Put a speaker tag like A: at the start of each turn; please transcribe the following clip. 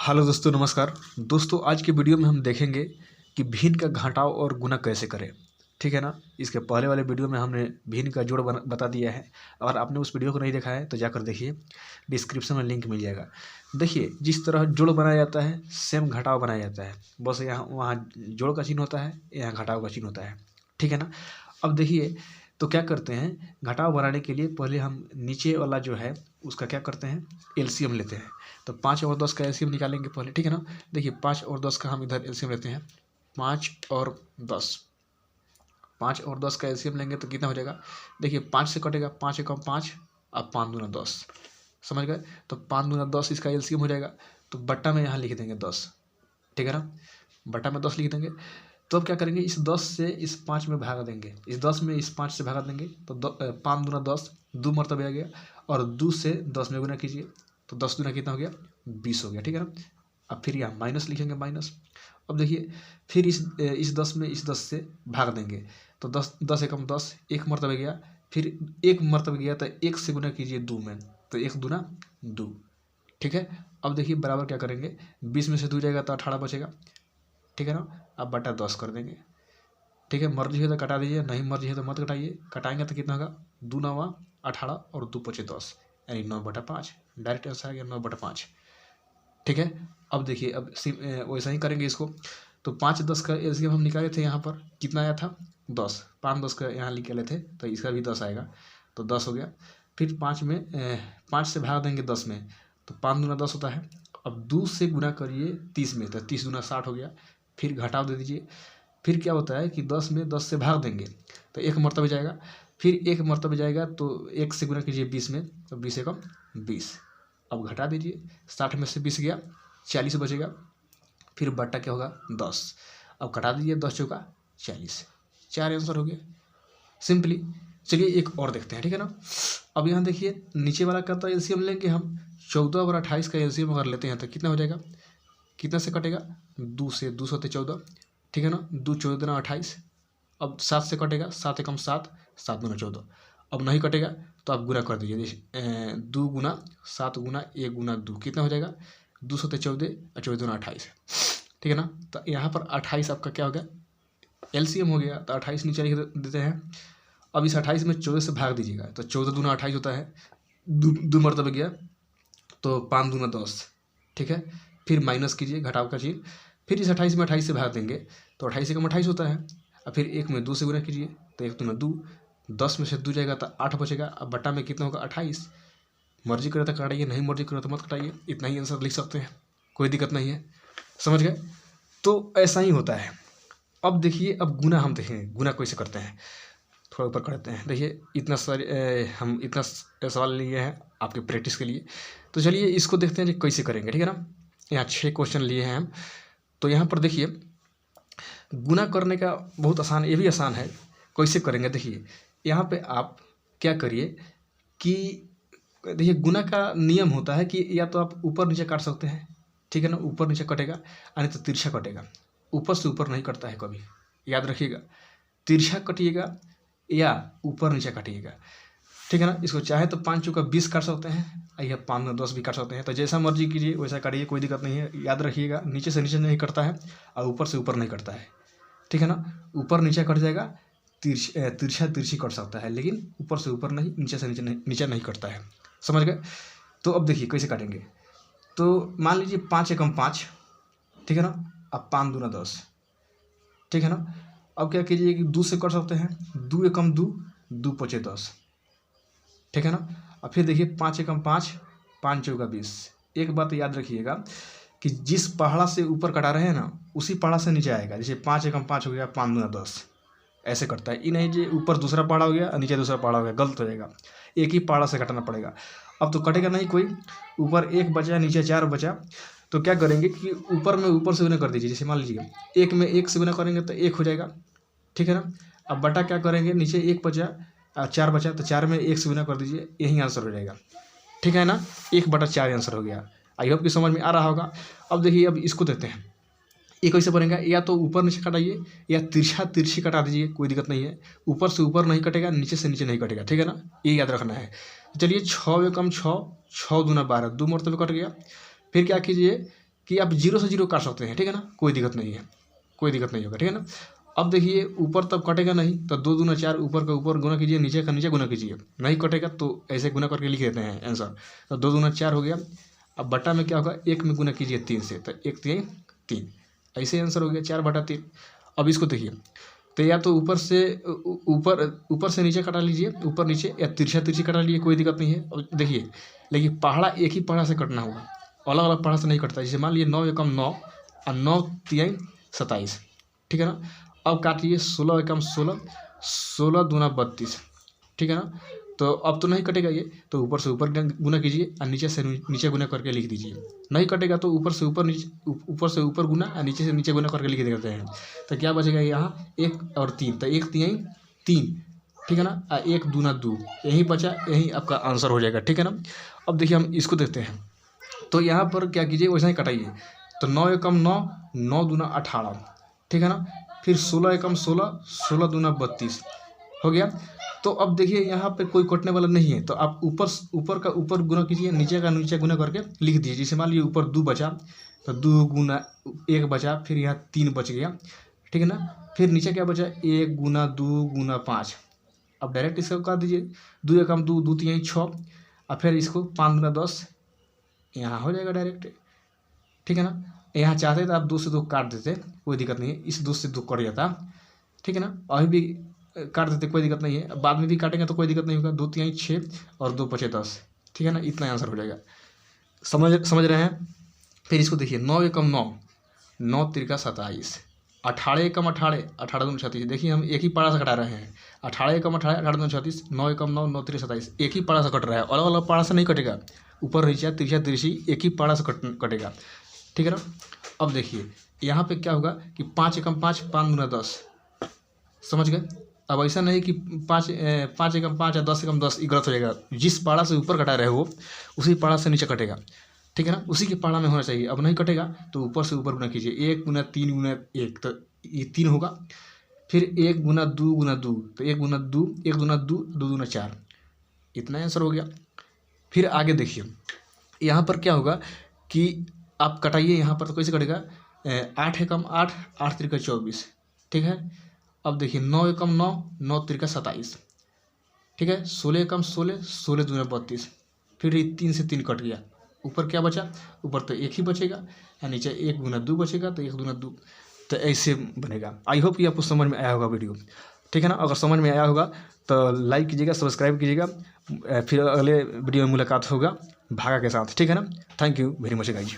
A: Hello दोस्तों, नमस्कार दोस्तों। आज के वीडियो में हम देखेंगे कि भिन्न का घटाव और गुणा कैसे करें। ठीक है ना। इसके पहले वाले वीडियो में हमने भिन्न का जोड़ बता दिया है। अगर आपने उस वीडियो को नहीं देखा है तो जाकर देखिए, डिस्क्रिप्शन में लिंक मिल जाएगा। देखिए, जिस तरह जोड़ बनाया जाता है सेम घटाव बनाया जाता है, बस यहाँ वहाँ जोड़ का चिन्ह होता है, यहाँ घटाव का चिन्ह होता है। ठीक है ना। अब देखिए, तो क्या करते हैं, घटाव बनाने के लिए पहले हम नीचे वाला जो है उसका क्या करते हैं, एलसीएम लेते हैं। तो 5 और 10 का एलसीएम निकालेंगे पहले। ठीक है ना। देखिए, 5 और 10 का हम इधर एलसीएम लेते हैं। 5 और 10, 5 और 10 का एलसीएम लेंगे तो कितना हो जाएगा। देखिए, 5 से कटेगा, 5 एकम 5, अब 5 दूना 10, समझ गए। तो 5 दूना 10 इसका एलसीएम हो जाएगा। तो बट्टा में यहाँ लिख देंगे 10। ठीक है ना, बट्टा में 10 लिख देंगे। तो अब क्या करेंगे, इस 10 से इस 5 में भागा देंगे, इस 10 में इस 5 से भागा देंगे। तो 5 दूना 10, 2 मरतबे आ गया, और 2 से 10 में गुना कीजिए तो 10 दूना कितना हो गया, 20 हो गया। ठीक है ना। अब फिर यहाँ माइनस लिखेंगे, माइनस। अब देखिए, फिर इस 10 में इस 10 से भाग देंगे। तो 10 एकम 10, 1 मरतबे गया, फिर 1 मरतबे गया तो 1 से गुना कीजिए 2 में, तो 1 दूना 2। ठीक है। अब देखिए, बराबर क्या करेंगे, 20 में से 2 जाएगा तो 18 बचेगा। ठीक है ना। अब बटा 10 कर देंगे। ठीक है, मर्जी है तो कटा दीजिए, नहीं मर्जी है तो मत कटाइए। कटाएंगे तो कितना होगा, 2 9 18 और 2 5 10, यानी 9/5। डायरेक्ट आंसर आ गया 9/5। ठीक है। अब देखिए, अब वैसा ही करेंगे इसको। तो 5 10 का एलसीएम हम निकाले थे, यहाँ पर कितना आया था, 10। 5 10 का यहाँ निकाले थे तो इसका भी 10 आएगा, तो 10 हो गया। फिर 5 से भाग देंगे 10 में, तो 5 दूना 10 होता है। अब 2 से गुना करिए 30 में, तो 30 दूना 60 हो गया। फिर घटाव दे दीजिए। फिर क्या होता है कि 10 में 10 से भाग देंगे तो 1 मरतबे जाएगा, फिर 1 मरतबे जाएगा तो 1 से गुना कीजिए 20 में, तो 20 एकम 20। अब घटा दीजिए, 60 में से 20 गया, 40 बचेगा। फिर बट्टा क्या होगा, 10। अब घटा दीजिए, 10 चौका 40, 4 आंसर हो गया सिंपली। चलिए एक और देखते हैं। ठीक है ना। अब यहाँ देखिए, नीचे वाला का तो एलसीएम लेंगे हम। 14 और 28 का एलसीएम अगर लेते हैं तो कितना हो जाएगा, कितना से कटेगा, 2 से, 2 होते 14। ठीक है ना। 2 14 दूना 28। अब 7 से कटेगा, 7 एकम 7, 7 दूना 14। अब नहीं कटेगा तो आप गुना कर दीजिए, 2 गुना 7 गुना 1 गुना 2, कितना हो जाएगा, 2 होते 14 और 14 दूना 28। ठीक है ना। तो यहाँ पर 28 आपका क्या हो गया, एलसीएम हो गया, तो 28 नीचे लिख देते हैं। अब इस 28 में 14 से भाग दीजिएगा, तो 14 दूना 28 होता है, 2 मरतबे गया, तो 5 दूना 10। ठीक है। फिर माइनस कीजिए, घटाव का चिन्ह। फिर इस 28 में 28 से भाग देंगे तो 28 एकम 28 होता है। और फिर 1 में 2 से गुना कीजिए, तो 1 दूना 2, 10 में से 2 जाएगा तो 8 बचेगा। अब बट्टा में कितना होगा, 28। मर्जी करे तो कटाइए, नहीं मर्जी करे तो मत कटाइए, इतना ही आंसर लिख सकते हैं, कोई दिक्कत नहीं है। समझ गए। तो ऐसा ही होता है। अब देखिए, अब गुना हम देखेंगे, गुना कैसे करते हैं, थोड़ा ऊपर करते हैं। देखिए, इतना सारे हम इतना सवाल लिए हैं आपके प्रैक्टिस के लिए। तो चलिए इसको देखते हैं कि कैसे करेंगे। ठीक है ना। यहाँ 6 क्वेश्चन लिए हैं हम। तो यहाँ पर देखिए, गुना करने का बहुत आसान, ये भी आसान है, कैसे करेंगे। देखिए, यहाँ पे आप क्या करिए कि देखिए, गुना का नियम होता है कि या तो आप ऊपर नीचे काट सकते हैं। ठीक है ना, ऊपर नीचे कटेगा, यानी तो तिरछा कटेगा, ऊपर से ऊपर नहीं कटता है कभी, याद रखिएगा। तिरछा कटिएगा या ऊपर नीचे काटिएगा। ठीक है ना। इसको चाहे तो 5 चौका 20 काट सकते हैं, या 5 में 10 भी काट सकते हैं, तो जैसा मर्जी कीजिए वैसा काटिए, कोई दिक्कत नहीं है। याद रखिएगा, नीचे से नीचे नहीं कटता है और ऊपर से ऊपर नहीं कटता है। ठीक है ना। ऊपर नीचे कट जाएगा, तिरछा तिरछी कट सकता है, लेकिन ऊपर से ऊपर नहीं, नीचे से नीचे नहीं कटता है। समझ गए। तो अब देखिए कैसे काटेंगे। तो मान लीजिए 5 एकम 5। ठीक है ना। अब 5 दूना 10। ठीक है ना। अब क्या कीजिए कि 2 से कर सकते हैं, 2 एकम 2, 2 5 10। ठीक है ना। अब फिर देखिए, 5 एकम 5, 5 चौका 20। एक बात याद रखिएगा कि जिस पहाड़ा से ऊपर कटा रहे हैं ना, उसी पहाड़ा से नीचे आएगा। जैसे 5 एकम 5 हो गया, 5 दूना 10, ऐसे करता है। ये नहीं जी ऊपर दूसरा पहाड़ा हो गया और नीचे दूसरा पहाड़ा हो गया, गलत हो जाएगा। एक ही पहाड़ा से कटाना पड़ेगा। अब तो कटेगा नहीं कोई, ऊपर 1 बचा, नीचे 4 बचा। तो क्या करेंगे कि ऊपर में ऊपर से गुना कर दीजिए। जैसे मान लीजिए 1 में 1 से गुना करेंगे तो 1 हो जाएगा। ठीक है ना। अब बटा क्या करेंगे, नीचे 1 बचा, 4 बचा, तो 4 में 1 से गुना कर दीजिए, यही आंसर हो जाएगा। ठीक है ना। 1/4 आंसर हो गया। आई होप कि समझ में आ रहा होगा। अब देखिए, अब इसको देते हैं, ये कैसे बनेगा, या तो ऊपर नीचे कटाइए या तिरछा तिरछी कटा दीजिए, कोई दिक्कत नहीं है। ऊपर से ऊपर नहीं कटेगा, नीचे से नीचे नहीं कटेगा। ठीक है ना, ये याद रखना है। चलिए, 6 एकम 6, 6 दूना 12, 2 मरतबे कट गया। फिर क्या कीजिए कि आप 0 से 0 काट सकते हैं, ठीक है ना, कोई दिक्कत नहीं है, कोई दिक्कत नहीं होगा, ठीक है ना। अब देखिए ऊपर तब कटेगा नहीं, तो 2 दूना 4, ऊपर का ऊपर गुना कीजिए, नीचे का नीचे गुना कीजिए, नहीं कटेगा तो ऐसे गुना करके लिख देते हैं आंसर। तो 2 दूना 4 हो गया। अब बटा में क्या होगा, 1 में गुना कीजिए 3 से, तो 1 3 3, ऐसे आंसर हो गया 4/3। अब इसको देखिए, तो या तो ऊपर से नीचे कटा लीजिए, ऊपर नीचे, या तिरछा तिरछी कटा लीजिए, कोई दिक्कत नहीं है। अब देखिए, लेकिन पहाड़ा एक ही पहाड़ा से कटना होगा, अलग अलग पहाड़ा से नहीं कटता। जैसे मान लीजिए 9 एकम 9 और 9 3 27, ठीक है ना। अब काटिए 16 एकम 16, 16 दूना 32, ठीक है ना। तो अब तो नहीं कटेगा ये, तो ऊपर से ऊपर गुना कीजिए और नीचे से नीचे गुना करके लिख दीजिए। नहीं कटेगा तो ऊपर से ऊपर गुना और नीचे से नीचे गुना करके लिख देते हैं। तो क्या बचेगा यहाँ 1 और 3, तो 1 3 3, ठीक है ना, 1 दूना 2, यही बचा, यही आपका आंसर हो जाएगा, ठीक है ना। अब देखिए हम इसको देखते हैं, तो यहाँ पर क्या कीजिए, वैसा ही कटाइए। तो 9 एकम 9, 9 दूना 18, ठीक है ना। फिर 16 एकम 16, 16 दूना 32 हो गया। तो अब देखिए यहाँ पे कोई कटने वाला नहीं है, तो आप ऊपर का ऊपर गुना कीजिए, नीचे का नीचे गुना करके लिख दीजिए। जैसे मान लीजिए ऊपर 2 बचा, तो 2 गुना 1 बचा, फिर यहाँ 3 बच गया, ठीक है ना। फिर नीचे क्या बचा, 1 गुना 2 गुना 5। अब डायरेक्ट इसको कर दीजिए, 2 एकम 2, 2 3 6, और फिर इसको 5 दूना 10, यहाँ हो जाएगा डायरेक्ट, ठीक है ना। यहाँ चाहते तो आप 2 से 2 काट देते, कोई दिक्कत नहीं है, इस 2 से 2 कट जाता, ठीक है ना। अभी भी काट देते, कोई दिक्कत नहीं है, बाद में भी काटेंगे तो कोई दिक्कत नहीं होगा। 2 3 6 और 2 5 10, ठीक है ना, इतना आंसर हो जाएगा। समझ रहे हैं। फिर इसको देखिए, 9 एकम 9, 9 3 27, 18 एकम 18, 18 दूना 36। देखिए हम एक ही पारा से कटा रहे हैं, 18 एकम 18, 18 दूना 36, 9 एकम 9, 9 3 27, एक ही पारा से कट रहा है, अलग अलग पारा से नहीं कटेगा। ऊपर नीचे तिरछा तिरछी एक ही पारा से कटेगा, ठीक है ना। अब देखिए यहाँ पे क्या होगा कि 5 एकम 5, 5 दूना 10, समझ गए। अब ऐसा नहीं कि 5 एकम 5 या 10 एकम 10, ये गलत हो जाएगा। जिस पारा से ऊपर कटा रहे हो उसी पारा से नीचे कटेगा, ठीक है ना, उसी के पारा में होना चाहिए। अब नहीं कटेगा तो ऊपर से ऊपर गुना कीजिए, 1 गुना 3 गुना 1, तो ये 3 होगा। फिर 1 गुना 2 गुना 2, तो 1 गुना 2, 1 दूना 2, 2 दूना 4, इतना आंसर हो गया। फिर आगे देखिए, यहाँ पर क्या होगा कि आप कटाइए यहाँ पर, तो कैसे कटेगा, 8 एकम 8, 8 3 24, ठीक है। अब देखिए 9 एकम 9, 9 3 27, ठीक है। 16 एकम 16, 16 दूना 32, फिर 3 से 3 कट गया, ऊपर क्या बचा, ऊपर तो 1 ही बचेगा, या नीचे 1 गुना 2 बचेगा, तो 1 दूना 2, तो ऐसे बनेगा। आई होप कि आपको समझ में आया होगा वीडियो, ठीक है ना। अगर समझ में आया होगा तो लाइक कीजिएगा, सब्सक्राइब कीजिएगा। फिर अगले वीडियो में मुलाकात होगा भागा के साथ, ठीक है ना। Thank you very much guys.